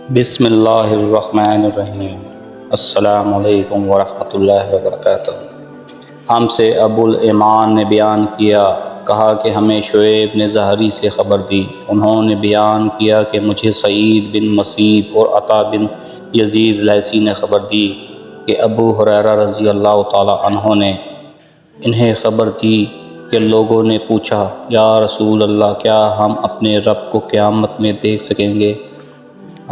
بسم اللہ الرحمن الرحیم۔ السلام علیکم ورحمۃ اللہ وبرکاتہ۔ ہم سے ابو الایمان نے بیان کیا، کہا کہ ہمیں شعیب نے زہری سے خبر دی، انہوں نے بیان کیا کہ مجھے سعید بن مسیب اور عطا بن یزید لیثی نے خبر دی کہ ابو ہریرہ رضی اللہ تعالی عنہ نے انہیں خبر دی کہ لوگوں نے پوچھا، یا رسول اللہ، کیا ہم اپنے رب کو قیامت میں دیکھ سکیں گے؟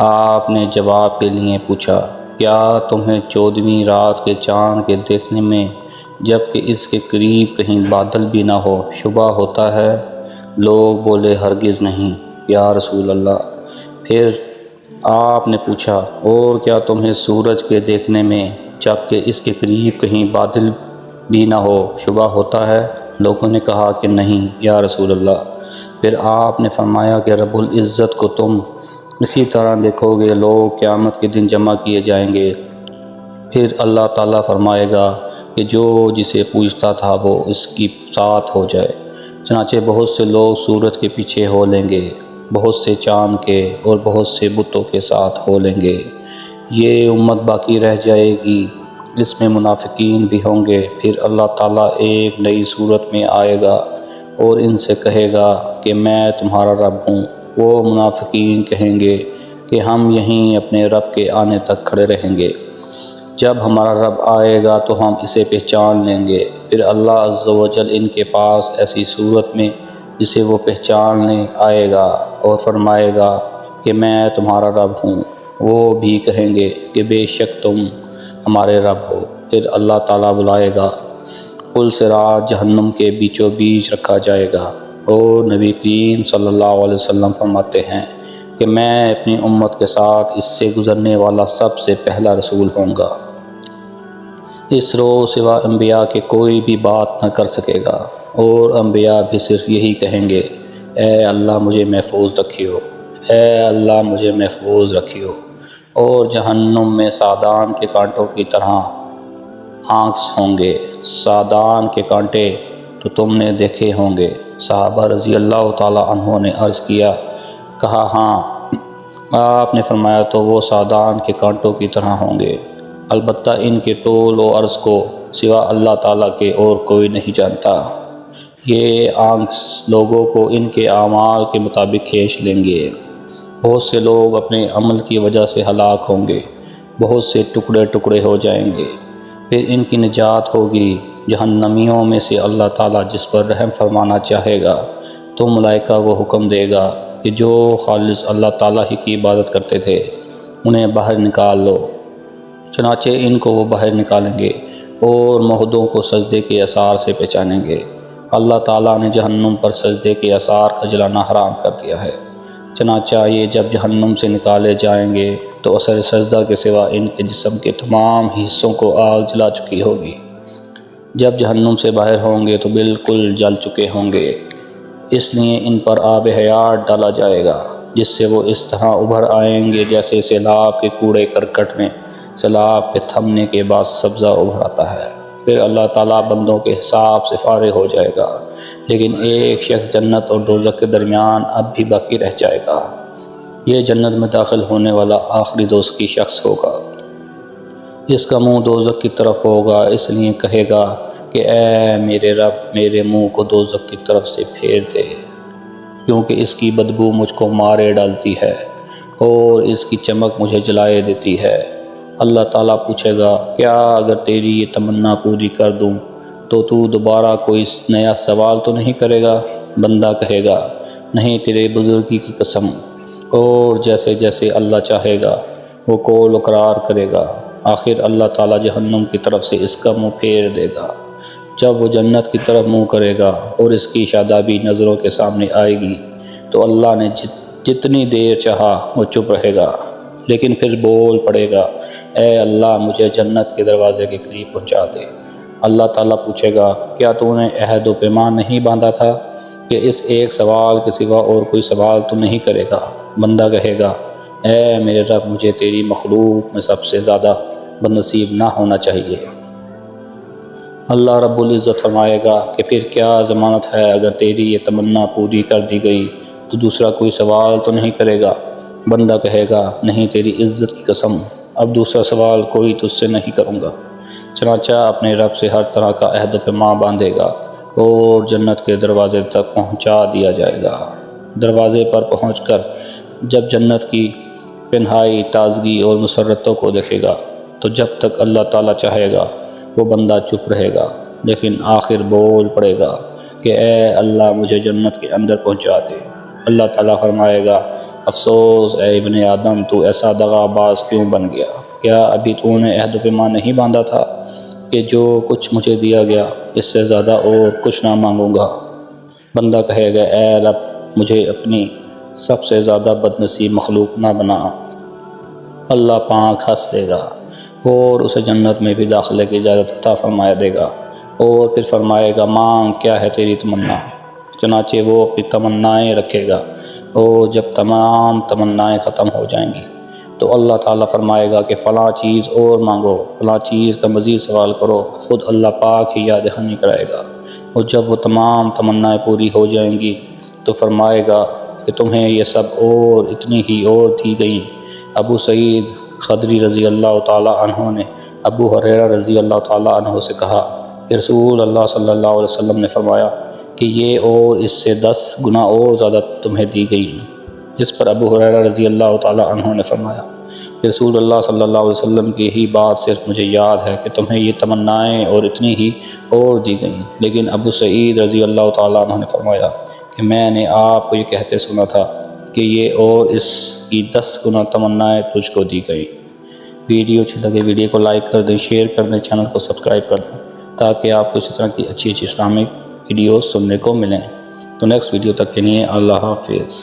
آپ نے جواب کے لیے پوچھا، کیا تمہیں 14ویں رات کے چاند کے دیکھنے میں جب کہ اس کے قریب کہیں بادل بھی نہ ہو شبہ ہوتا ہے؟ لوگ بولے، ہرگز نہیں یا رسول اللہ۔ پھر آپ نے پوچھا، اور کیا تمہیں سورج کے دیکھنے میں جب کہ اس کے قریب کہیں بادل بھی نہ ہو شبہ ہوتا ہے؟ لوگوں نے کہا کہ نہیں یا رسول اللہ۔ پھر آپ نے فرمایا کہ رب العزت کو تم اسی طرح دیکھو گے، لوگ قیامت کے دن جمع کیے جائیں گے، پھر اللہ تعالیٰ فرمائے گا کہ جو جسے پوچھتا تھا وہ اس کی ساتھ ہو جائے۔ چنانچہ بہت سے لوگ سورج کے پیچھے ہو لیں گے، بہت سے چاند کے اور بہت سے بتوں کے ساتھ ہو لیں گے۔ یہ امت باقی رہ جائے گی، اس میں منافقین بھی ہوں گے۔ پھر اللہ تعالیٰ ایک نئی صورت میں آئے گا اور ان سے کہے گا کہ میں تمہارا رب ہوں۔ وہ منافقین کہیں گے کہ ہم یہیں اپنے رب کے آنے تک کھڑے رہیں گے، جب ہمارا رب آئے گا تو ہم اسے پہچان لیں گے۔ پھر اللہ عز و جل ان کے پاس ایسی صورت میں جسے وہ پہچاننے آئے گا اور فرمائے گا کہ میں تمہارا رب ہوں۔ وہ بھی کہیں گے کہ بے شک تم ہمارے رب ہو۔ پھر اللہ تعالیٰ بلائے گا، پل صراط جہنم کے بیچوں بیچ رکھا جائے گا، اور نبی کریم صلی اللہ علیہ وسلم فرماتے ہیں کہ میں اپنی امت کے ساتھ اس سے گزرنے والا سب سے پہلا رسول ہوں گا۔ اس روز سوا انبیاء کے کوئی بھی بات نہ کر سکے گا، اور انبیاء بھی صرف یہی کہیں گے، اے اللہ مجھے محفوظ رکھیو، اے اللہ مجھے محفوظ رکھیو۔ اور جہنم میں سادان کے کانٹوں کی طرح ہانکس ہوں گے۔ سادان کے کانٹے تو تم نے دیکھے ہوں گے۔ صحابہ رضی اللہ تعالی عنہ نے عرض کیا، کہا ہاں۔ آپ نے فرمایا، تو وہ سادان کے کانٹوں کی طرح ہوں گے، البتہ ان کے طول و عرض کو سوا اللہ تعالیٰ کے اور کوئی نہیں جانتا۔ یہ آنکس لوگوں کو ان کے اعمال کے مطابق کھینچ لیں گے۔ بہت سے لوگ اپنے عمل کی وجہ سے ہلاک ہوں گے، بہت سے ٹکڑے ٹکڑے ہو جائیں گے۔ پھر ان کی نجات ہوگی۔ جہنمیوں میں سے اللہ تعالیٰ جس پر رحم فرمانا چاہے گا تو ملائکہ کو حکم دے گا کہ جو خالص اللہ تعالیٰ ہی کی عبادت کرتے تھے انہیں باہر نکال لو۔ چنانچہ ان کو وہ باہر نکالیں گے اور مہدوں کو سجدے کے اثار سے پہچانیں گے۔ اللہ تعالیٰ نے جہنم پر سجدے کے اثار کا جلانا حرام کر دیا ہے، چنانچہ یہ جب جہنم سے نکالے جائیں گے تو اثر سجدہ کے سوا ان کے جسم کے تمام حصوں کو آگ جلا چکی ہوگی۔ جب جہنم سے باہر ہوں گے تو بالکل جل چکے ہوں گے، اس لیے ان پر آب حیات ڈالا جائے گا، جس سے وہ اس طرح ابھر آئیں گے جیسے سیلاب کے کوڑے کرکٹ میں سیلاب کے تھمنے کے بعد سبزہ ابھر آتا ہے۔ پھر اللہ تعالیٰ بندوں کے حساب سے فارغ ہو جائے گا، لیکن ایک شخص جنت اور دوزخ کے درمیان اب بھی باقی رہ جائے گا۔ یہ جنت میں داخل ہونے والا آخری دوزخی شخص ہوگا۔ اس کا منہ دوزخ کی طرف ہوگا، اس لیے کہے گا کہ اے میرے رب، میرے منہ کو دوزخ کی طرف سے پھیر دے، کیونکہ اس کی بدبو مجھ کو مارے ڈالتی ہے اور اس کی چمک مجھے جلائے دیتی ہے۔ اللہ تعالیٰ پوچھے گا، کیا اگر تیری یہ تمنا پوری کر دوں تو دوبارہ کوئی نیا سوال تو نہیں کرے گا؟ بندہ کہے گا، نہیں تیرے بزرگی کی قسم۔ اور جیسے جیسے اللہ چاہے گا وہ قول اقرار کرے گا۔ آخر اللہ تعالیٰ جہنم کی طرف سے اس کا منہ پھیر دے گا۔ جب وہ جنت کی طرف منہ کرے گا اور اس کی شادابی نظروں کے سامنے آئے گی تو اللہ نے جتنی دیر چاہا وہ چپ رہے گا، لیکن پھر بول پڑے گا، اے اللہ مجھے جنت کے دروازے کے قریب پہنچا دے۔ اللہ تعالیٰ پوچھے گا، کیا تو نے عہد و پیمان نہیں باندھا تھا کہ اس ایک سوال کے سوا اور کوئی سوال تو نہیں کرے گا؟ بندہ کہے گا، اے میرے رب، مجھے تیری مخلوق میں سب سے زیادہ بدنصیب نہ ہونا چاہیے۔ اللہ رب العزت فرمائے گا کہ پھر کیا ضمانت ہے اگر تیری یہ تمنا پوری کر دی گئی تو دوسرا کوئی سوال تو نہیں کرے گا؟ بندہ کہے گا نہیں تیری عزت کی قسم اب دوسرا سوال کوئی تجھ سے نہیں کروں گا۔ چنانچہ اپنے رب سے ہر طرح کا عہد و پیمان باندھے گا اور جنت کے دروازے تک پہنچا دیا جائے گا۔ دروازے پر پہنچ کر جب جنت کی پنہائی تازگی اور مسرتوں کو دیکھے گا تو جب تک اللہ تعالیٰ چاہے گا وہ بندہ چپ رہے گا، لیکن آخر بول پڑے گا کہ اے اللہ مجھے جنت کے اندر پہنچا دے۔ اللہ تعالیٰ فرمائے گا افسوس اے ابن آدم تو ایسا دغا باز کیوں بن گیا؟ کیا ابھی تو نے عہد و پیمان نہیں باندھا تھا کہ جو کچھ مجھے دیا گیا اس سے زیادہ اور کچھ نہ مانگوں گا؟ بندہ کہے گا اے رب مجھے اپنی سب سے زیادہ بدنصیب مخلوق نہ بنا۔ اللہ پاک ہنس دے گا اور اسے جنت میں بھی داخلے کی اجازت عطا فرما دے گا اور پھر فرمائے گا مانگ کیا ہے تیری تمنا؟ چنانچہ وہ اپنی تمنائیں رکھے گا اور جب تمام تمنائیں ختم ہو جائیں گی تو اللہ تعالیٰ فرمائے گا کہ فلاں چیز اور مانگو، فلاں چیز کا مزید سوال کرو، خود اللہ پاک ہی یاد دہانی کرائے گا۔ اور جب وہ تمام تمنائیں پوری ہو جائیں گی تو فرمائے گا کہ تمہیں یہ سب اور اتنی ہی اور دی گئیں۔ ابو سعید خدری رضی اللہ تعالیٰ عنہ نے ابو ہریرہ رضی اللہ تعالیٰ عنہ سے کہا کہ رسول اللہ صلی اللہ علیہ وسلم نے فرمایا کہ یہ اور اس سے 10 گنا اور زیادہ تمہیں دی گئی۔ اس پر ابو ہریرہ رضی اللہ تعالیٰ عنہ نے فرمایا کہ رسول اللہ صلی اللہ علیہ وسلم کی یہی بات صرف مجھے یاد ہے کہ تمہیں یہ تمنائیں اور اتنی ہی اور دی گئیں، لیکن ابو سعید رضی اللہ تعالیٰ عنہ نے فرمایا کہ میں نے آپ کو یہ کہتے سنا تھا کہ یہ اور اس کی 10 گنا تمنائیں تجھ کو دی گئی۔ ویڈیو اچھی لگے ویڈیو کو لائک کر دیں، شیئر کر دیں، چینل کو سبسکرائب کر دیں تاکہ آپ کو اسی طرح کی اچھی اسلامک ویڈیوز سننے کو ملیں۔ تو نیکسٹ ویڈیو تک کے لیے اللہ حافظ۔